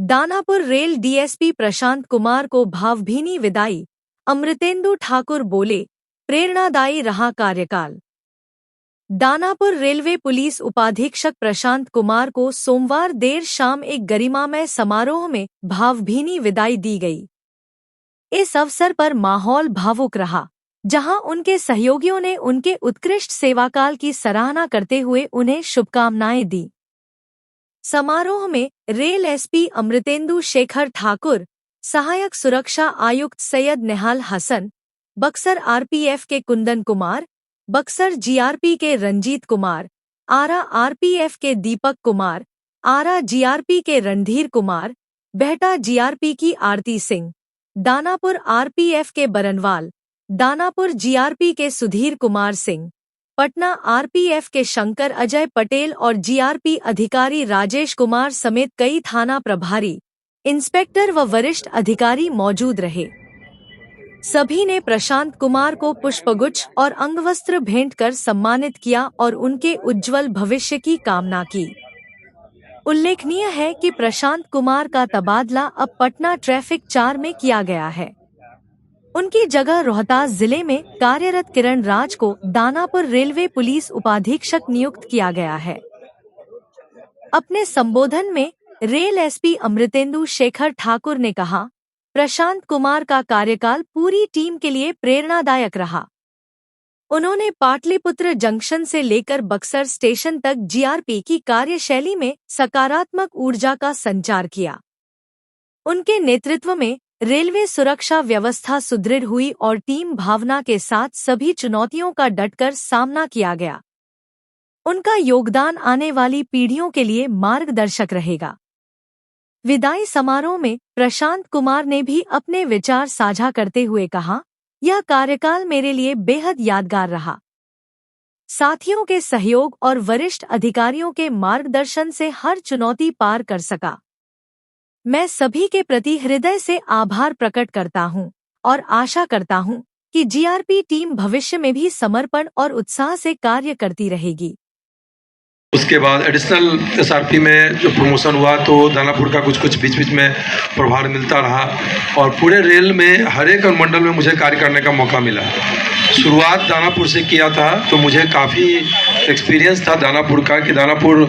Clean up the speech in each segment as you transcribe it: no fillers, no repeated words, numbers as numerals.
Danapur rail DSP Prashant Kumar को भावभीनी विदाई। अमृतेंदु ठाकुर बोले, प्रेरणादायी रहा कार्यकाल। दानापुर रेलवे पुलिस उपाधीक्षक प्रशांत कुमार को सोमवार देर शाम एक गरिमामय समारोह में भावभीनी विदाई दी गई। इस अवसर पर माहौल भावुक रहा, जहां उनके सहयोगियों ने उनके उत्कृष्ट सेवाकाल की सराहना करते हुए उन्हें शुभकामनाएं दी। समारोह में रेल एसपी अमृतेंदु शेखर ठाकुर, सहायक सुरक्षा आयुक्त सैयद नेहाल हसन, बक्सर आरपीएफ के कुंदन कुमार, बक्सर जीआरपी के रंजीत कुमार, आरा आरपीएफ के दीपक कुमार, आरा जीआरपी के रणधीर कुमार, बेहटा जीआरपी की आरती सिंह, दानापुर आरपीएफ के बरनवाल, दानापुर जीआरपी के सुधीर कुमार सिंह, पटना आरपीएफ के शंकर अजय पटेल और जीआरपी अधिकारी राजेश कुमार समेत कई थाना प्रभारी, इंस्पेक्टर व वरिष्ठ अधिकारी मौजूद रहे। सभी ने प्रशांत कुमार को पुष्पगुच्छ और अंगवस्त्र भेंट कर सम्मानित किया और उनके उज्जवल भविष्य की कामना की। उल्लेखनीय है कि प्रशांत कुमार का तबादला अब पटना ट्रैफिक 4 में किया गया है। उनकी जगह रोहतास जिले में कार्यरत किरण राज को दानापुर रेलवे पुलिस उपाधीक्षक नियुक्त किया गया है। अपने संबोधन में रेल एसपी अमृतेंदु शेखर ठाकुर ने कहा, प्रशांत कुमार का कार्यकाल पूरी टीम के लिए प्रेरणादायक रहा। उन्होंने पाटलिपुत्र जंक्शन से लेकर बक्सर स्टेशन तक जीआरपी की कार्यशैली में सकारात्मक ऊर्जा का संचार किया। उनके नेतृत्व में रेलवे सुरक्षा व्यवस्था सुदृढ़ हुई और टीम भावना के साथ सभी चुनौतियों का डटकर सामना किया गया। उनका योगदान आने वाली पीढ़ियों के लिए मार्गदर्शक रहेगा। विदाई समारोह में प्रशांत कुमार ने भी अपने विचार साझा करते हुए कहा, यह कार्यकाल मेरे लिए बेहद यादगार रहा। साथियों के सहयोग और वरिष्ठ अधिकारियों के मार्गदर्शन से हर चुनौती पार कर सका। मैं सभी के प्रति हृदय से आभार प्रकट करता हूं और आशा करता हूं कि जीआरपी टीम भविष्य में भी समर्पण और उत्साह से कार्य करती रहेगी। उसके बाद एडिशनल एसआरपी में जो प्रमोशन हुआ तो दानापुर का कुछ बीच में प्रभार मिलता रहा और पूरे रेल में हर एक अनुमंडल में मुझे कार्य करने का मौका मिला। शुरुआत दानापुर से किया था तो मुझे काफ़ी एक्सपीरियंस था दानापुर का कि दानापुर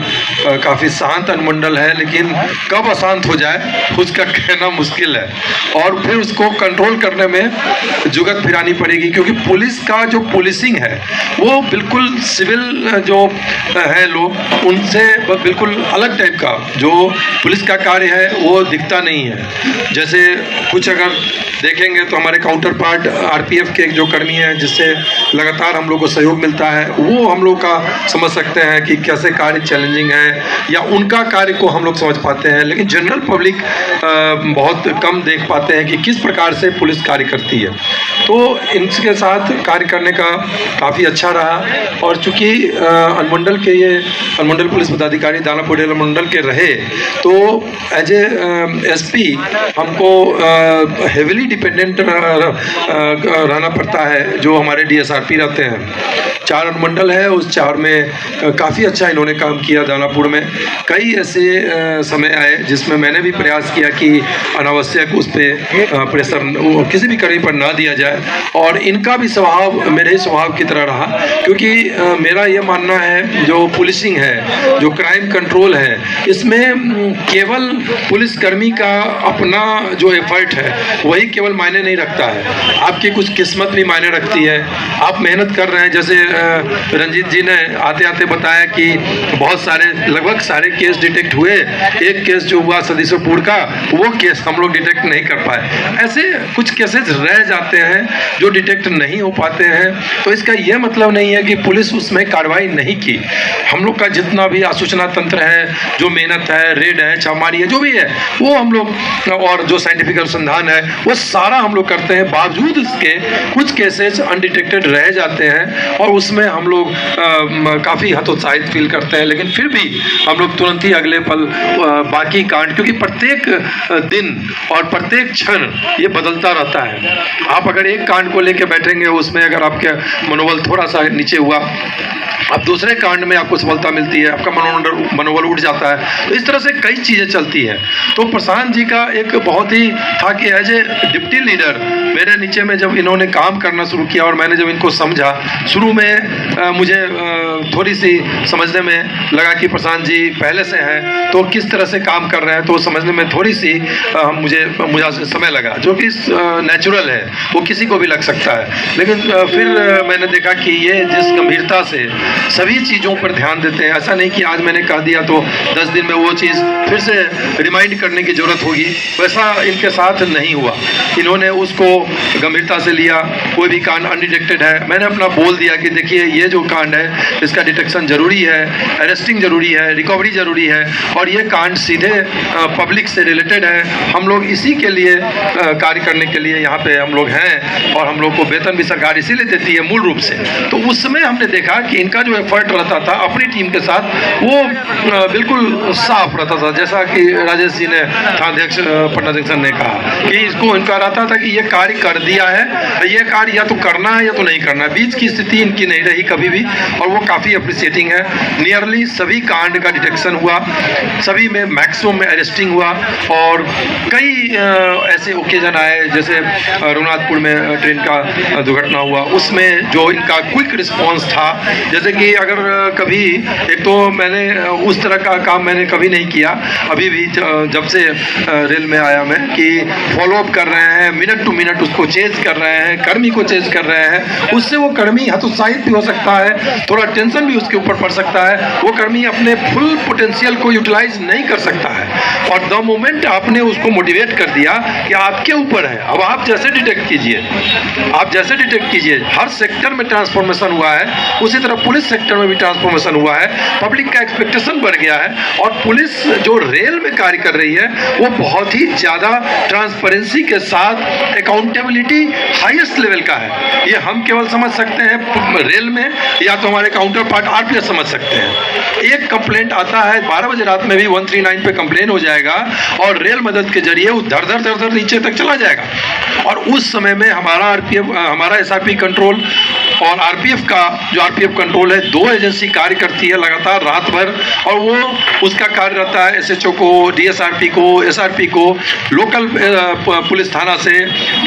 काफ़ी शांत अनुमंडल है, लेकिन कब अशांत हो जाए उसका कहना मुश्किल है और फिर उसको कंट्रोल करने में जुगत फिरानी पड़ेगी, क्योंकि पुलिस का जो पुलिसिंग है वो बिल्कुल सिविल जो है लोग उनसे बिल्कुल अलग टाइप का जो पुलिस का कार्य है वो दिखता नहीं है। जैसे कुछ अगर देखेंगे तो हमारे काउंटर पार्ट आरपीएफ के जो कर्मी हैं जिससे लगातार हम लोग को सहयोग मिलता है, वो हम लोग का समझ सकते हैं कि कैसे कार्य चैलेंजिंग है या उनका कार्य को हम लोग समझ पाते हैं, लेकिन जनरल पब्लिक बहुत कम देख पाते हैं कि किस प्रकार से पुलिस कार्य करती है। तो इनके साथ कार्य करने का काफ़ी अच्छा रहा और चूँकि अनुमंडल के ये अनुमंडल पुलिस पदाधिकारी दानापुर रेल मंडल के रहे तो एज ए एसपी हमको हेविली डिपेंडेंट रहना पड़ता है। जो हमारे डीएसआरपी रहते हैं 4 अनुमंडल है, उस 4 में काफ़ी अच्छा इन्होंने काम किया। दानापुर में कई ऐसे समय आए जिसमें मैंने भी प्रयास किया कि अनावश्यक उस पर प्रेशर किसी भी कर्मी पर ना दिया जाए और इनका भी स्वभाव मेरे ही स्वभाव की तरह रहा, क्योंकि मेरा ये मानना है जो पुलिसिंग है, जो क्राइम कंट्रोल है, इसमें केवल पुलिसकर्मी का अपना जो एफर्ट है वही केवल मायने नहीं रखता है, आपकी कुछ किस्मत भी मायने रखती है। आप मेहनत कर रहे हैं, जैसे रंजीत जी ने आते आते बताया कि बहुत सारे लगभग सारे केस डिटेक्ट हुए, एक केस जो हुआ सदीसपुर का वो केस हम लोग डिटेक्ट नहीं कर पाए। ऐसे कुछ केसेस रह जाते हैं जो डिटेक्ट नहीं हो पाते हैं, तो इसका यह मतलब नहीं है कि पुलिस उसमें कार्रवाई नहीं की। हम लोग का जितना भी आसूचना तंत्र है, जो मेहनत है, रेड है, छापामारी है, जो भी है वो हम लोग और जो साइंटिफिक अनुसंधान है वो सारा हम लोग करते हैं। बावजूद इसके कुछ केसेस अनडिटेक्टेड रह जाते हैं और उसमें हम लोग काफ़ी हतोत्साहित फील करते हैं, लेकिन फिर भी हम लोग तुरंत ही अगले पल बाकी कांड, क्योंकि प्रत्येक दिन और प्रत्येक क्षण ये बदलता रहता है। आप अगर एक कांड को लेकर बैठेंगे उसमें अगर आपके मनोबल थोड़ा सा नीचे हुआ अब दूसरे कांड में आपको सफलता मिलती है, आपका मनोबल उठ जाता है। तो इस तरह से कई चीज़ें चलती हैं। तो प्रशांत जी का एक बहुत ही था कि एज ए डिप्टी लीडर मेरे नीचे में जब इन्होंने काम करना शुरू किया और मैंने जब इनको समझा, शुरू में मुझे थोड़ी सी समझने में लगा कि प्रशांत जी पहले से हैं तो किस तरह से काम कर रहे हैं, तो समझने में थोड़ी सी मुझे समय लगा, जो कि नेचुरल है, वो किसी को भी लग सकता है। लेकिन फिर मैंने देखा कि ये जिस गंभीरता से सभी चीज़ों पर ध्यान देते हैं, ऐसा नहीं कि आज मैंने कह दिया तो 10 दिन में वो चीज़ फिर से रिमाइंड करने की ज़रूरत होगी, वैसा इनके साथ नहीं हुआ। इन्होंने उसको गंभीरता से लिया। कोई भी कांड अनडिटेक्टेड है, मैंने अपना बोल दिया कि देखिए ये जो कांड है इसका डिटेक्शन ज़रूरी है, अरेस्टिंग ज़रूरी है, रिकवरी ज़रूरी है, और ये कांड सीधे पब्लिक से रिलेटेड है। हम लोग इसी के लिए कार्य करने के लिए यहाँ पे हम लोग हैं, और हम लोग को वेतन भी सरकार इसीलिए देती है मूल रूप से। तो उस समय हमने देखा कि इनका जो एफर्ट रहता था अपनी टीम के साथ, वो बिल्कुल साफ रहता था। जैसा कि राजेश जी ने थानाध्यक्ष पटना जंक्शन ने कहा कि इसको इनका रहता था कि ये कार्य कर दिया है, ये कार्य या तो करना है या तो नहीं करना है, बीच की स्थिति इनकी नहीं रही कभी भी, और वो काफ़ी अप्रिशिएटिंग है। नियरली सभी कांड का डिटेक्शन हुआ, सभी में मैक्सिमम में अरेस्टिंग हुआ, और कई ऐसे ओकेजन आए, जैसे रघुनाथपुर में ट्रेन का दुर्घटना हुआ, उसमें जो इनका क्विक रिस्पांस था, जैसे कि अगर कभी, एक तो मैंने उस तरह का काम मैंने कभी नहीं किया अभी भी, जब से रेल में आया मैं, कि फॉलोअप कर रहे हैं, मिनट टू मिनट उसको चेज कर रहे हैं, कर्मी को चेज कर रहे हैं। उससे वो कर्मी हतोत्साहित भी हो सकता है, थोड़ा टेंशन भी उसके ऊपर पड़ सकता है, वो कर्मी अपने फुल पोटेंशियल को यूटिलाइज नहीं कर सकता है। और द मोमेंट आपने उसको मोटिवेट कर दिया कि आपके ऊपर है, अब आप जैसे डिटेक्ट कीजिए, आप जैसे डिटेक्ट कीजिए। हर सेक्टर में ट्रांसफॉर्मेशन हुआ है, उसी तरह पुलिस सेक्टर में भी ट्रांसफॉर्मेशन हुआ है, पब्लिक का एक्सपेक्टेशन बढ़ गया है, और पुलिस जो रेल में कार्य कर रही है वो बहुत ही ज़्यादा ट्रांसपेरेंसी के साथ अकाउंटेबिलिटी हाईएस्ट लेवल का है। ये हम केवल समझ सकते हैं रेल में, या तो हमारे काउंटर पार्ट आरपीएफ समझ सकते हैं। एक कंप्लेंट आता है 12 बजे रात में भी 139 पे कंप्लेन हो जाएगा, और रेल मदद के जरिए वो धर धर नीचे तक चला जाएगा। और उस समय में हमारा आरपीएफ, हमारा एसआरपी कंट्रोल और आरपीएफ का जो आरपीएफ कंट्रोल है, दो एजेंसी कार्य करती है लगातार रात भर, और वो उसका कार्य रहता है एसएचओ को, डीएसआरपी को, एसआरपी को, लोकल पुलिस थाना से,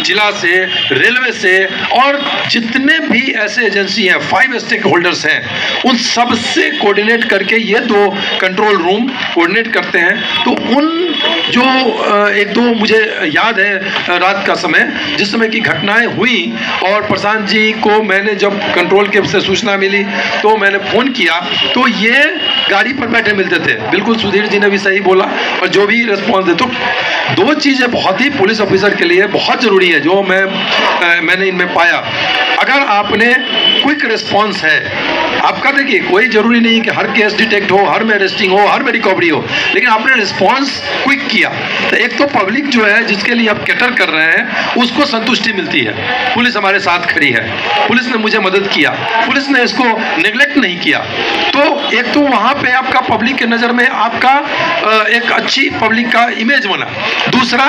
जिला से, रेलवे से, और जितने भी ऐसे एजेंसी हैं, 5 स्टेक होल्डर्स हैं, उन सब से कोऑर्डिनेट करके ये दो कंट्रोल रूम कोऑर्डिनेट करते हैं। तो उन जो एक दो मुझे याद है रात का समय, जिस समय की घटनाएं हुई, और प्रशांत जी को मैंने जब कंट्रोल के से सूचना मिली तो मैंने फ़ोन किया, तो ये गाड़ी पर बैठे मिलते थे। बिल्कुल सुधीर जी ने भी सही बोला, और जो भी रिस्पॉन्स दे, तो दो चीज़ें बहुत ही पुलिस ऑफिसर के लिए बहुत ज़रूरी है जो मैंने इनमें पाया। अगर आपने क्विक रिस्पॉन्स है आपका, देखिए कोई ज़रूरी नहीं कि हर केस डिटेक्ट हो, हर में अरेस्टिंग हो, हर में रिकवरी हो, लेकिन आपने रिस्पॉन्स क्विक किया, तो एक तो पब्लिक जो है जिसके लिए आप कैटर कर रहे हैं उसको संतुष्टि मिलती है, पुलिस हमारे साथ खड़ी है, पुलिस ने मुझे मदद किया, पुलिस ने इसको नेग्लेक्ट नहीं किया। तो एक तो वहाँ पे आपका पब्लिक के नज़र में आपका एक अच्छी पब्लिक का इमेज बना। दूसरा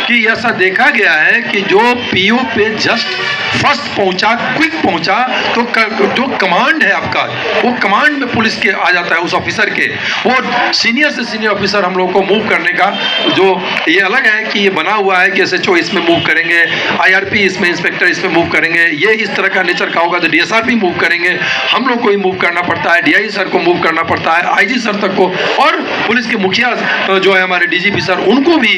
कि ऐसा देखा गया है कि जो पीओ पे जस्ट फर्स्ट पहुंचा, क्विक पहुंचा, तो जो कमांड है आपका, वो कमांड में पुलिस के आ जाता है उस ऑफिसर के। वो सीनियर से सीनियर ऑफिसर हम लोग को मूव करने का, जो ये अलग है कि ये बना हुआ है कि एसएचओ इसमें मूव करेंगे, आईआरपी इसमें, इंस्पेक्टर इसमें मूव करेंगे, ये इस तरह का नेचर का होगा तो डीएसआरपी मूव करेंगे, हम लोग को ही मूव करना पड़ता है, डीआई सर को मूव करना पड़ता है, आईजी सर तक को, और पुलिस के मुखिया जो है हमारे डीजीपी सर, उनको भी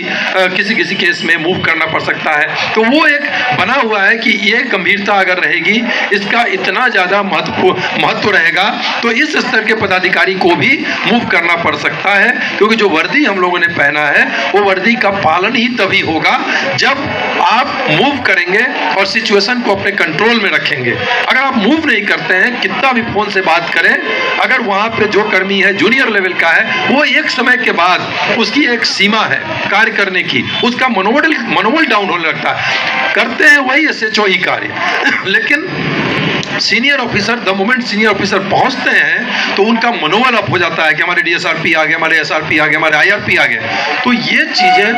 किसी किसी केस में मूव करना पड़ सकता है। तो वो एक बना हुआ है कि ये गंभीरता अगर रहेगी, इसका इतना ज़्यादा महत्व रहेगा, तो इस स्तर के पदाधिकारी को भी मूव करना पड़ सकता है, क्योंकि जो वर्दी हम लोगों ने पहना है वो वर्दी का पालन ही तभी होगा जब आप मूव करेंगे और सिचुएशन को अपने कंट्रोल में रखेंगे। अगर आप मूव नहीं करते हैं, कितना भी फोन से बात करें, अगर वहाँ पे जो कर्मी है जूनियर लेवल का है, वो एक समय के बाद उसकी एक सीमा है कार्य करने की, उसका मनोबल डाउन होने लगता है। करते हैं वही एसएचओ ही कार्य, लेकिन senior officer, the moment senior officer पहुंचते हैं तो उनका मनोबल अप हो जाता है कि हमारे डीएसआरपी आ गए, हमारे एसआरपी आ गए, हमारे आईआरपी आ गए। तो ये चीज़ें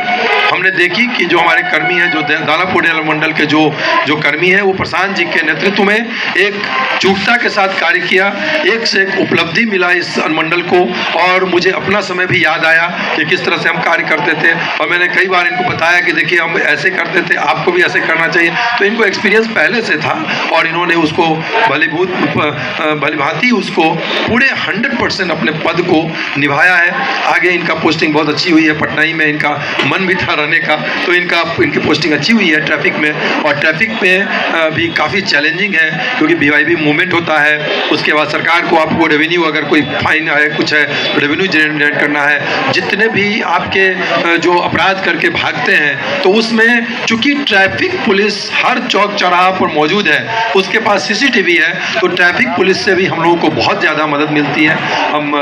हमने देखी कि जो हमारे कर्मी हैं, जो दानापुर रेल मंडल के जो कर्मी हैं, वो प्रशांत जी के नेतृत्व में एक चूकता के साथ कार्य किया। एक से एक उपलब्धि मिला इस अनुमंडल को, और मुझे अपना समय भी याद आया कि किस तरह से हम कार्य करते थे। और मैंने कई बार इनको बताया कि देखिए हम ऐसे करते थे, आपको भी ऐसे करना चाहिए। तो इनको एक्सपीरियंस पहले से था और इन्होंने उसको भलीभांति उसको पूरे 100% अपने पद को निभाया है। आगे इनका पोस्टिंग बहुत अच्छी हुई है, पटनाई में इनका मन भी था रहने का, तो इनकी पोस्टिंग अच्छी हुई है ट्रैफिक में। और ट्रैफिक में भी काफ़ी चैलेंजिंग है, क्योंकि वीआईपी मूवमेंट होता है। उसके बाद सरकार को आपको रेवेन्यू, अगर कोई फाइन है, कुछ है, तो रेवेन्यू जनरेट करना है। जितने भी आपके जो अपराध करके भागते हैं, तो उसमें चूंकि ट्रैफिक पुलिस हर चौक चौराहा पर मौजूद है, उसके पास सीसीटीवी है, तो ट्रैफिक पुलिस से भी हम लोगों को बहुत ज़्यादा मदद मिलती है। हम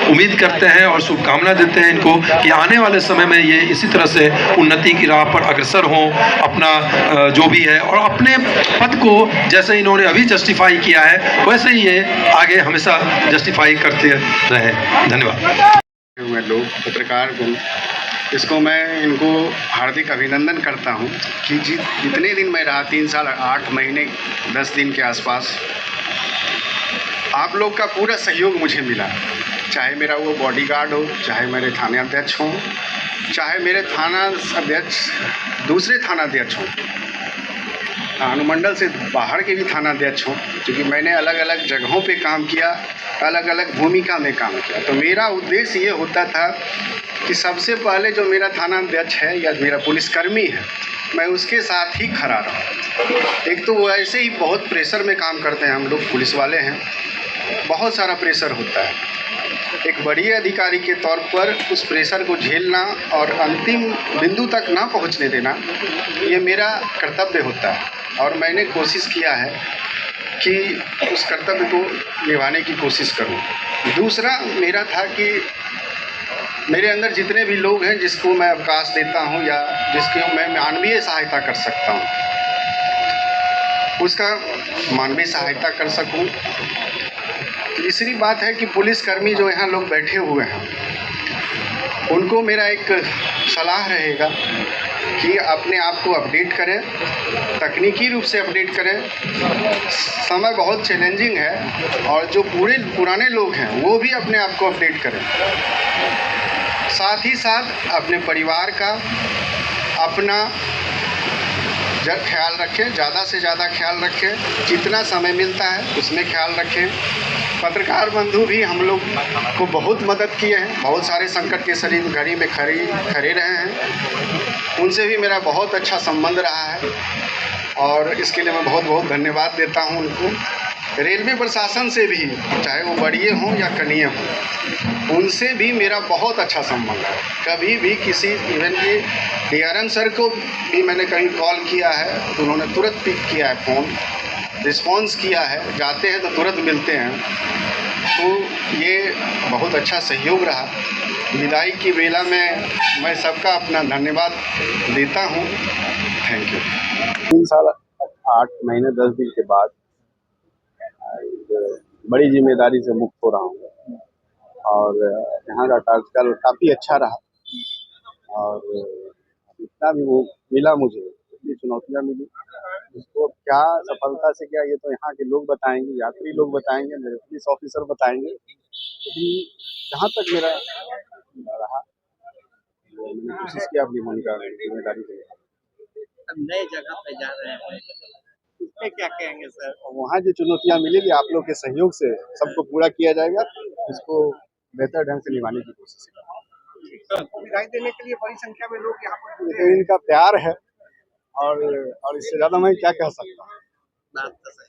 उम्मीद करते हैं और शुभकामना देते हैं इनको कि आने वाले समय में ये इसी तरह से उन्नति की राह पर अग्रसर हों, अपना जो भी है, और अपने पद को जैसे इन्होंने अभी जस्टिफाई किया है, वैसे ही ये आगे हमेशा जस्टिफाई करते रहे। धन्यवाद। लोग पत्रकार को, इसको मैं इनको हार्दिक अभिनंदन करता हूं कि जितने दिन मैं रहा, 3 साल 8 महीने 10 दिन के आसपास, आप लोग का पूरा सहयोग मुझे मिला। चाहे मेरा वो बॉडीगार्ड हो, चाहे मेरे थाना अध्यक्ष हों, चाहे मेरे थाना अध्यक्ष दूसरे थाना अध्यक्ष हों, अनुमंडल से बाहर के भी थाना अध्यक्ष हों, क्योंकि मैंने अलग अलग जगहों पे काम किया, अलग अलग भूमिका में काम किया। तो मेरा उद्देश्य ये होता था कि सबसे पहले जो मेरा थाना अध्यक्ष है या मेरा पुलिसकर्मी है, मैं उसके साथ ही खड़ा रहूं। एक तो वो ऐसे ही बहुत प्रेशर में काम करते हैं, हम लोग पुलिस वाले हैं, बहुत सारा प्रेशर होता है। एक बड़े अधिकारी के तौर पर उस प्रेशर को झेलना और अंतिम बिंदु तक ना पहुंचने देना, ये मेरा कर्तव्य होता है। और मैंने कोशिश किया है कि उस कर्तव्य को निभाने की कोशिश करूं। दूसरा मेरा था कि मेरे अंदर जितने भी लोग हैं जिसको मैं अवकाश देता हूं या जिसको मैं मानवीय सहायता कर सकता हूं, उसका मानवीय सहायता कर सकूं। तीसरी बात है कि पुलिसकर्मी जो यहाँ लोग बैठे हुए हैं, उनको मेरा एक सलाह रहेगा कि अपने आप को अपडेट करें, तकनीकी रूप से अपडेट करें। समय बहुत चैलेंजिंग है, और जो पुराने लोग हैं वो भी अपने आप को अपडेट करें। साथ ही साथ अपने परिवार का, अपना ख्याल रखें, ज़्यादा से ज़्यादा ख्याल रखें। जितना समय मिलता है उसमें ख्याल रखें। पत्रकार बंधु भी हम लोग को बहुत मदद किए हैं, बहुत सारे संकट के घड़ी में खड़े रहे हैं। उनसे भी मेरा बहुत अच्छा संबंध रहा है, और इसके लिए मैं बहुत बहुत धन्यवाद देता हूं उनको। रेलवे प्रशासन से भी, चाहे वो बड़िए हों या कनिए हों, उनसे भी मेरा बहुत अच्छा संबंध है। कभी भी किसी, इवन कि डीआरएम सर को भी मैंने कहीं कॉल किया है तो उन्होंने तुरंत पिक किया है, फ़ोन रिस्पॉन्स किया है। जाते हैं तो तुरंत मिलते हैं। तो ये बहुत अच्छा सहयोग रहा। विदाई की बेला में मैं सबका अपना धन्यवाद देता हूँ। Thank you. 3 साल 8 महीने 10 दिन के बाद बड़ी जिम्मेदारी से मुक्त हो रहा हूँ, और यहाँ का कार्यकाल काफ़ी अच्छा रहा। और जितना भी वो मिला मुझे, जितनी चुनौतियाँ मिली, उसको क्या सफलता से किया, ये तो यहाँ के लोग बताएंगे, यात्री लोग बताएंगे, मेरे पुलिस ऑफिसर बताएंगे। लेकिन जहाँ तक मेरा रहा, मैंने कोशिश किया अपनी भूमिका जिम्मेदारी से। नए जगह पे जा रहे हैं, उसमें क्या कहेंगे सर? वहाँ जो चुनौतियाँ मिलेगी, आप लोग के सहयोग से सबको पूरा किया जाएगा। इसको बेहतर ढंग से निभाने की कोशिश करेंगे। विदाई देने के लिए बड़ी संख्या में लोग यहाँ पर तो इनका प्यार है, और इससे ज़्यादा मैं क्या कह सकता हूँ। बात तो सही।